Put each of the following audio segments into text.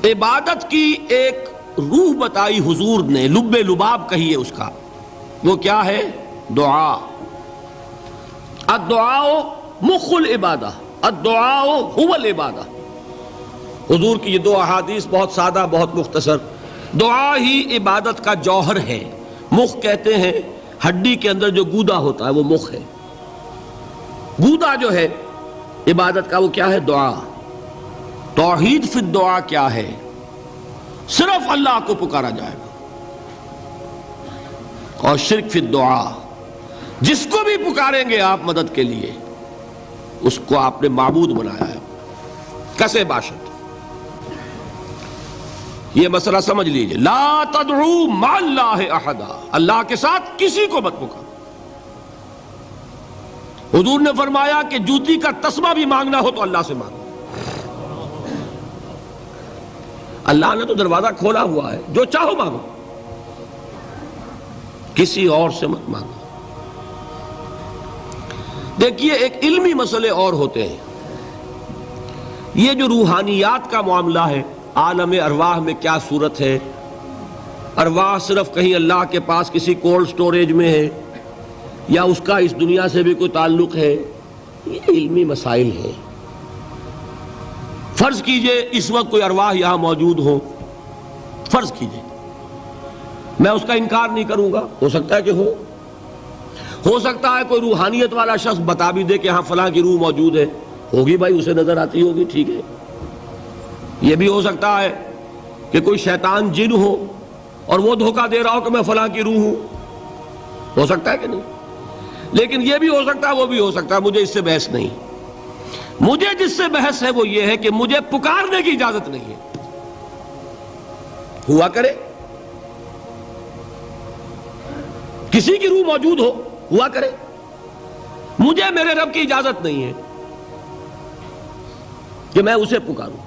عبادت کی ایک روح بتائی حضور نے، لب لباب کہیے اس کا، وہ کیا ہے؟ دعا۔ الدعاء مخ العبادہ، الدعاء هو العبادہ۔ حضور کی یہ دو احادیث بہت سادہ، بہت مختصر۔ دعا ہی عبادت کا جوہر ہے۔ مخ کہتے ہیں ہڈی کے اندر جو گودا ہوتا ہے وہ مخ ہے۔ گودا جو ہے عبادت کا وہ کیا ہے؟ دعا۔ توحید فی الدعا کیا ہے؟ صرف اللہ کو پکارا جائے گا۔ اور شرک فی الدعا، جس کو بھی پکاریں گے آپ مدد کے لیے اس کو آپ نے معبود بنایا ہے، کسے باشد۔ یہ مسئلہ سمجھ لیجئے، لا تدعو مع اللہ احدا، اللہ کے ساتھ کسی کو مت پکارو۔ حضور نے فرمایا کہ جوتی کا تسمہ بھی مانگنا ہو تو اللہ سے مانگو۔ اللہ نے تو دروازہ کھولا ہوا ہے، جو چاہو مانگو، کسی اور سے مت مانگو۔ دیکھیے ایک علمی مسئلے اور ہوتے ہیں، یہ جو روحانیات کا معاملہ ہے، عالم ارواح میں کیا صورت ہے، ارواح صرف کہیں اللہ کے پاس کسی کولڈ سٹوریج میں ہے یا اس کا اس دنیا سے بھی کوئی تعلق ہے، یہ علمی مسائل ہیں۔ فرض کیجئے اس وقت کوئی ارواح یہاں موجود ہو، فرض کیجئے، میں اس کا انکار نہیں کروں گا، ہو سکتا ہے کہ ہو سکتا ہے کوئی روحانیت والا شخص بتا بھی دے کہ ہاں فلاں کی روح موجود ہے، ہوگی بھائی، اسے نظر آتی ہوگی، ٹھیک ہے۔ یہ بھی ہو سکتا ہے کہ کوئی شیطان جن ہو اور وہ دھوکہ دے رہا ہو کہ میں فلاں کی روح ہوں، ہو سکتا ہے کہ نہیں؟ لیکن یہ بھی ہو سکتا ہے، وہ بھی ہو سکتا ہے، مجھے اس سے بحث نہیں۔ مجھے جس سے بحث ہے وہ یہ ہے کہ مجھے پکارنے کی اجازت نہیں ہے۔ ہوا کرے کسی کی روح موجود ہوا کرے، مجھے میرے رب کی اجازت نہیں ہے کہ میں اسے پکاروں۔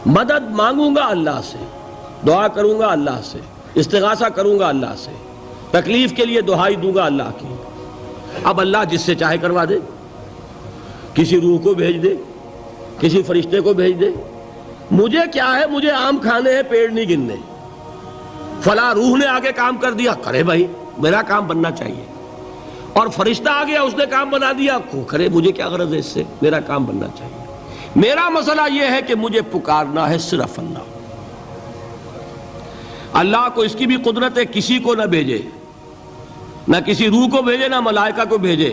مدد مانگوں گا اللہ سے، دعا کروں گا اللہ سے، استغاثہ کروں گا اللہ سے، تکلیف کے لیے دہائی دوں گا اللہ کی۔ اب اللہ جس سے چاہے کروا دے، کسی روح کو بھیج دے، کسی فرشتے کو بھیج دے، مجھے کیا ہے؟ مجھے آم کھانے ہیں، پیڑ نہیں گننے۔ فلاں روح نے آگے کام کر دیا، کرے بھائی، میرا کام بننا چاہیے۔ اور فرشتہ آ گیا، اس نے کام بنا دیا، کرے، مجھے کیا غرض ہے اس سے، میرا کام بننا چاہیے۔ میرا مسئلہ یہ ہے کہ مجھے پکارنا ہے صرف اللہ۔ اللہ کو اس کی بھی قدرت ہے کسی کو نہ بھیجے، نہ کسی روح کو بھیجے، نہ ملائکہ کو بھیجے،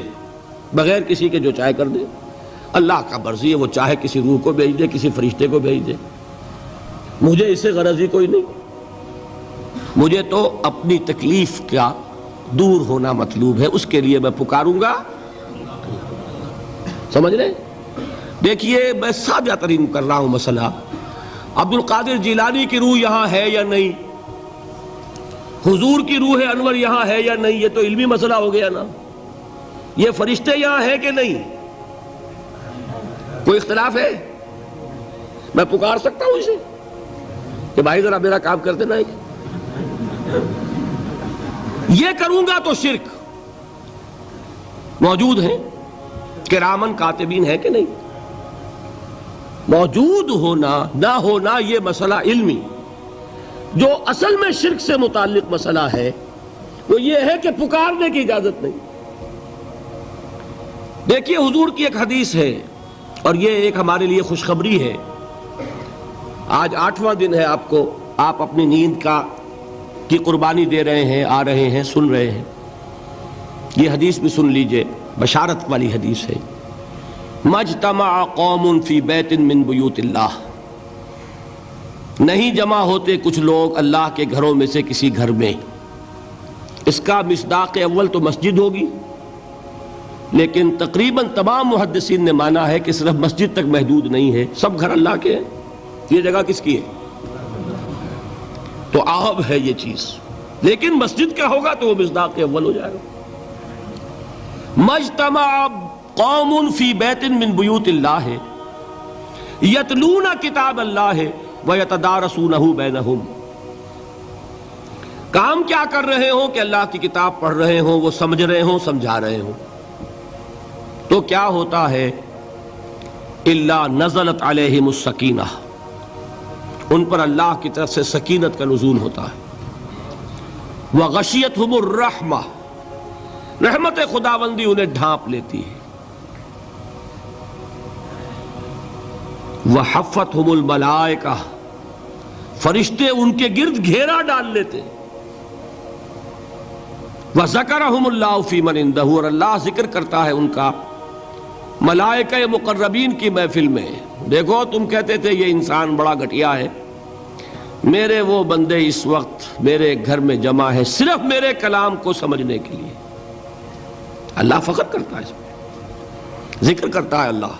بغیر کسی کے جو چاہے کر دے۔ اللہ کا مرضی ہے، وہ چاہے کسی روح کو بھیج دے، کسی فرشتے کو بھیج دے، مجھے اس سے غرض ہی کوئی نہیں۔ مجھے تو اپنی تکلیف کا دور ہونا مطلوب ہے، اس کے لیے میں پکاروں گا۔ سمجھ رہے؟ دیکھیے میں سادہ ترین کر رہا ہوں مسئلہ، عبد القادر جیلانی کی روح یہاں ہے یا نہیں، حضور کی روح انور یہاں ہے یا نہیں، یہ تو علمی مسئلہ ہو گیا نا۔ یہ فرشتے یہاں ہیں کہ نہیں، کوئی اختلاف ہے؟ میں پکار سکتا ہوں اسے کہ بھائی ذرا میرا کام کر دینا۔ یہ کروں گا تو شرک۔ موجود ہیں کرامن کاتبین ہے کہ نہیں؟ موجود ہونا نہ ہونا یہ مسئلہ علمی۔ جو اصل میں شرک سے متعلق مسئلہ ہے وہ یہ ہے کہ پکارنے کی اجازت نہیں۔ دیکھیے حضور کی ایک حدیث ہے، اور یہ ایک ہمارے لیے خوشخبری ہے۔ آج 8واں دن ہے، آپ اپنی نیند کی قربانی دے رہے ہیں، آ رہے ہیں، سن رہے ہیں۔ یہ حدیث بھی سن لیجئے، بشارت والی حدیث ہے۔ مجتمع قوم فی بیت من بیوت اللہ، نہیں جمع ہوتے کچھ لوگ اللہ کے گھروں میں سے کسی گھر میں۔ اس کا مصداق اول تو مسجد ہوگی، لیکن تقریباً تمام محدثین نے مانا ہے کہ صرف مسجد تک محدود نہیں ہے، سب گھر اللہ کے ہیں۔ یہ جگہ کس کی ہے؟ تو عام ہے یہ چیز، لیکن مسجد کا ہوگا تو وہ مصداق اول ہو جائے گا۔ مجتمع قوم فی بیت من بیوت اللہ یتلون کتاب اللہ ویتدارسونہ بینہم، کام کیا کر رہے ہوں کہ اللہ کی کتاب پڑھ رہے ہوں، وہ سمجھ رہے ہوں، سمجھا رہے ہوں، تو کیا ہوتا ہے؟ الا نزلت علیہم السکینہ، ان پر اللہ کی طرف سے سکینت کا نزول ہوتا ہے۔ وَغَشِيَتْهُمُ الرَّحْمَةُ، رحمت خداوندی انہیں ڈھانپ لیتی ہے۔ وَحَفَّتْهُمُ الْمَلَائِكَةُ، فرشتے ان کے گرد گھیرا ڈال لیتے۔ وَذَكَرَهُمُ اللَّهُ فِي مَنْ عِندَهُ، اور اللہ ذکر کرتا ہے ان کا ملائکہ مقربین کی محفل میں۔ دیکھو تم کہتے تھے یہ انسان بڑا گھٹیا ہے، میرے وہ بندے اس وقت میرے گھر میں جمع ہے صرف میرے کلام کو سمجھنے کے لیے۔ اللہ فخر کرتا ہے اس میں، ذکر کرتا ہے اللہ۔